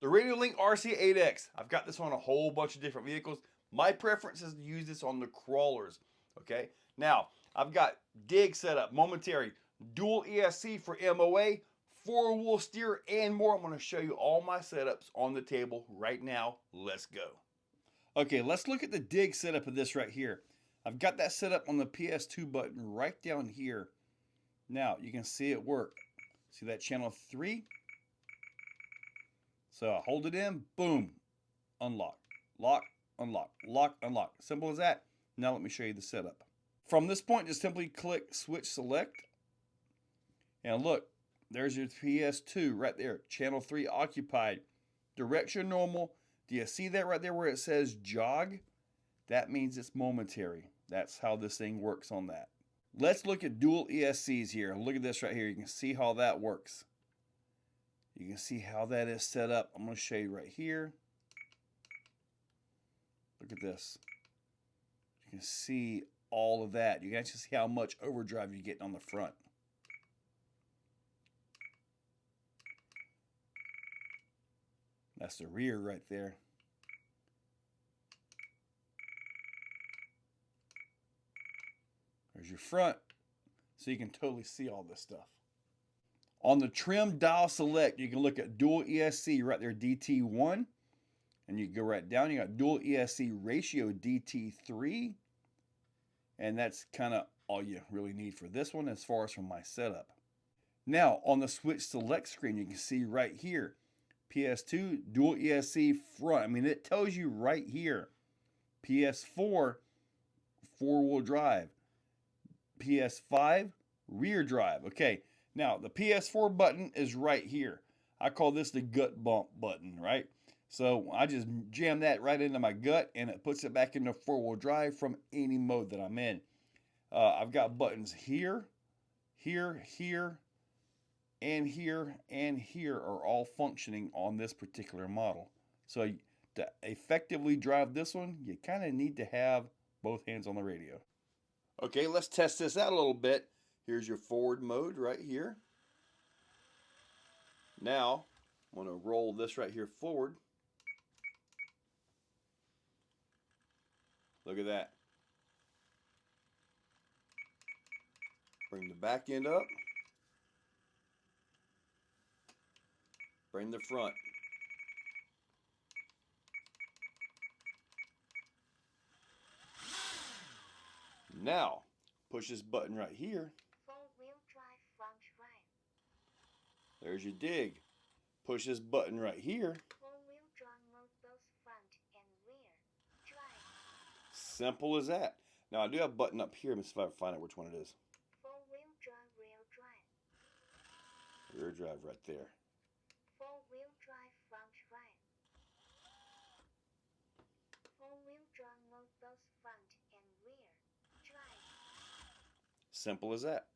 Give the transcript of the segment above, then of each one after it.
The Radiolink RC8X. I've got this on a whole bunch of different vehicles. My preference is to use this on the crawlers. Okay. Now, I've got dig set up, momentary, dual ESC for MOA, four-wheel steer, and more. I'm going to show you all my setups on the table right now. Let's go. Okay, let's look at the dig setup of this right here. I've got that set up on the PS2 button right down here. Now, you can see it work. See that channel 3? So I hold it in, boom, unlock, lock, unlock, lock, unlock. Simple as that. Now let me show you the setup. From this point, just simply click switch select. And look, there's your PS2 right there. Channel 3 occupied. Direction normal. Do you see that right there where it says jog? That means it's momentary. That's how this thing works on that. Let's look at dual ESCs here. Look at this right here. You can see how that works. You can see how that is set up. I'm going to show you right here. Look at this. You can see all of that. You can actually see how much overdrive you get on the front. That's the rear right there. There's your front, so you can totally see all this stuff. On the trim dial select, you can look at dual ESC right there, DT1. And you go right down, you got dual ESC ratio DT3. And that's kind of all you really need for this one as far as from my setup. Now, on the switch select screen, you can see right here, PS2 dual ESC front. I mean, it tells you right here, PS4 four-wheel drive, PS5 rear drive. Okay, now the PS4 button is right here. I call this the gut bump button, right? So I just jam that right into my gut and it puts it back into four-wheel drive from any mode that I'm in. I've got buttons here, here, here, and here, and here are all functioning on this particular model. So to effectively drive this one, you kind of need to have both hands on the radio. Okay, let's test this out a little bit. Here's your forward mode right here. Now, I'm going to roll this right here forward. Look at that. Bring the back end up. Bring the front. Now, push this button right here. Four-wheel drive front right. There's your dig. Push this button right here. Four-wheel drive mode both front and rear. Drive. Simple as that. Now I do have a button up here. Let me see if I can find out which one it is. Four-wheel drive rear drive. Rear drive right there. Four-wheel drive front right. Four-wheel drive mode both front and rear. Drive. Simple as that.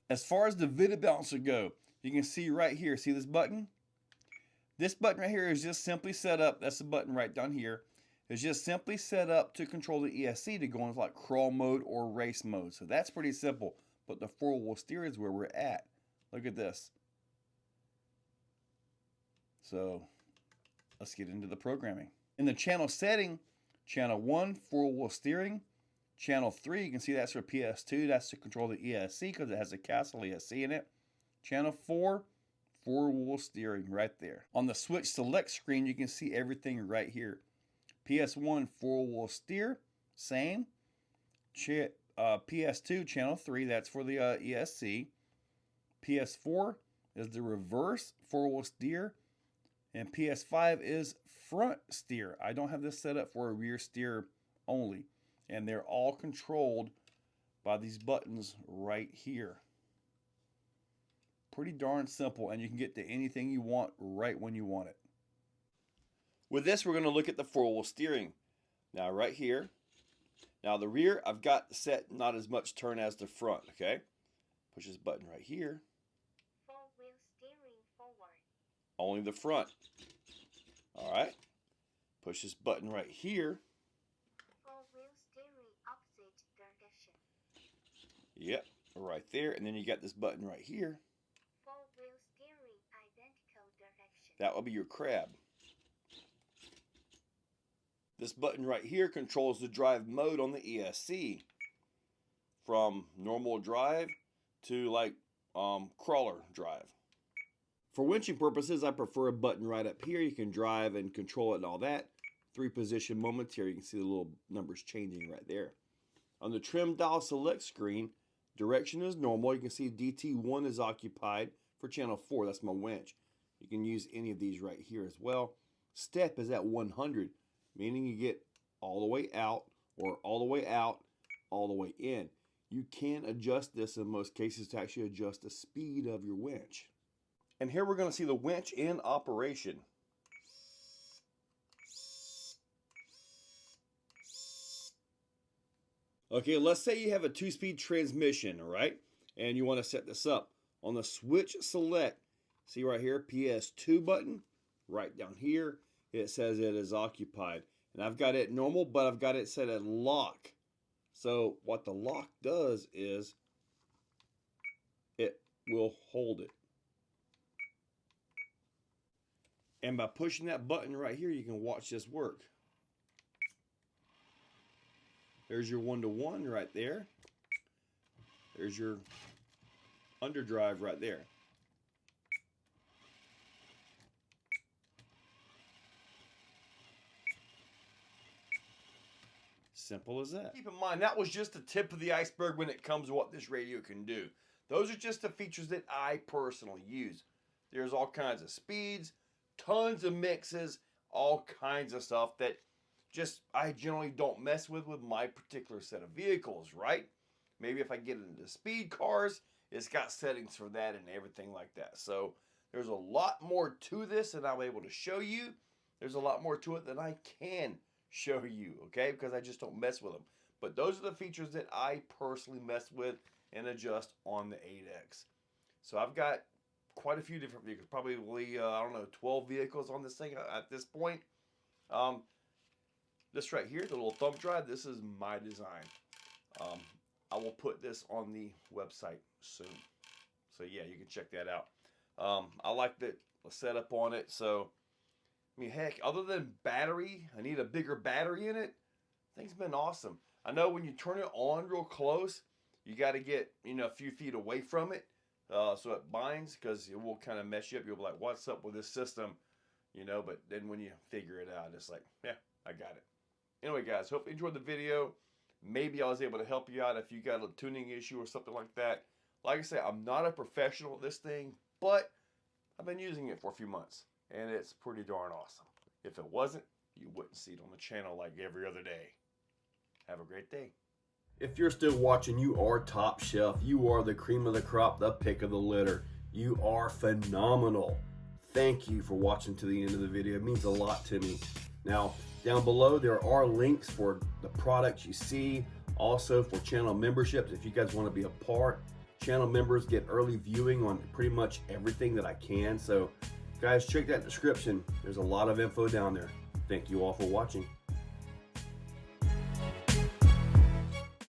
As far as the video balancer go, you can see right here. See this button? This button right here is just simply set up. That's the button right down here. It's just simply set up to control the ESC to go into like crawl mode or race mode. So that's pretty simple. But the four-wheel steer is where we're at. Look at this. So let's get into the programming. In the channel setting, channel 1, four-wheel steering. Channel 3, you can see that's for PS2. That's to control the ESC because it has a Castle ESC in it. Channel 4, four-wheel steering right there. On the switch select screen, you can see everything right here. PS1, four-wheel steer, same. PS2, channel 3, that's for the ESC. PS4 is the reverse four-wheel steer. And PS5 is front steer. I don't have this set up for a rear steer only. And they're all controlled by these buttons right here. Pretty darn simple, and you can get to anything you want right when you want it. With this, we're going to look at the four-wheel steering. Now, right here. Now, the rear, I've got set not as much turn as the front, okay? Push this button right here. Four-wheel steering forward. Only the front. All right. Push this button right here. Four-wheel steering opposite direction. Yep, right there. And then you got this button right here. Four-wheel steering identical direction. That will be your crab. This button right here controls the drive mode on the ESC from normal drive to like crawler drive. For winching purposes, I prefer a button right up here. You can drive and control it and all that. 3 position moments here. You can see the little numbers changing right there. On the trim dial select screen, direction is normal. You can see DT1 is occupied for channel 4. That's my winch. You can use any of these right here as well. Step is at 100, meaning you get all the way out or all the way out, all the way in. You can adjust this in most cases to actually adjust the speed of your winch. And here we're going to see the winch in operation. Okay, let's say you have a 2-speed transmission, all right? And you want to set this up. On the switch select, see right here, PS2 button, right down here, it says it is occupied. And I've got it normal, but I've got it set at lock. So what the lock does is it will hold it. And by pushing that button right here, you can watch this work. There's your 1-to-1 right there. There's your underdrive right there. Simple as that. Keep in mind, that was just the tip of the iceberg when it comes to what this radio can do. Those are just the features that I personally use. There's all kinds of speeds, tons of mixes, all kinds of stuff that just I generally don't mess with my particular set of vehicles, right? Maybe if I get into speed cars, it's got settings for that and everything like that. So there's a lot more to this than I'm able to show you. There's a lot more to it than I can show you, okay? Because I just don't mess with them. But those are the features that I personally mess with and adjust on the 8X. So I've got quite a few different vehicles, probably, I don't know, 12 vehicles on this thing at this point. This right here, the little thumb drive, this is my design. I will put this on the website soon. So yeah, you can check that out. I like the setup on it. So, I mean, heck, other than battery, I need a bigger battery in it. Thing's been awesome. I know when you turn it on real close, you got to get, a few feet away from it. So it binds, because it will kind of mess you up. You'll be like, what's up with this system? But then when you figure it out, it's like, yeah, I got it. Anyway, guys, hope you enjoyed the video. Maybe I was able to help you out if you got a tuning issue or something like that. Like I said, I'm not a professional at this thing, but I've been using it for a few months, and it's pretty darn awesome. If it wasn't, you wouldn't see it on the channel like every other day. Have a great day. If you're still watching, you are top shelf. You are the cream of the crop, the pick of the litter. You are phenomenal. Thank you for watching to the end of the video. It means a lot to me. Now, down below, there are links for the products you see, also for channel memberships. If you guys want to be a part, channel members get early viewing on pretty much everything that I can. So, guys, check that description. There's a lot of info down there. Thank you all for watching.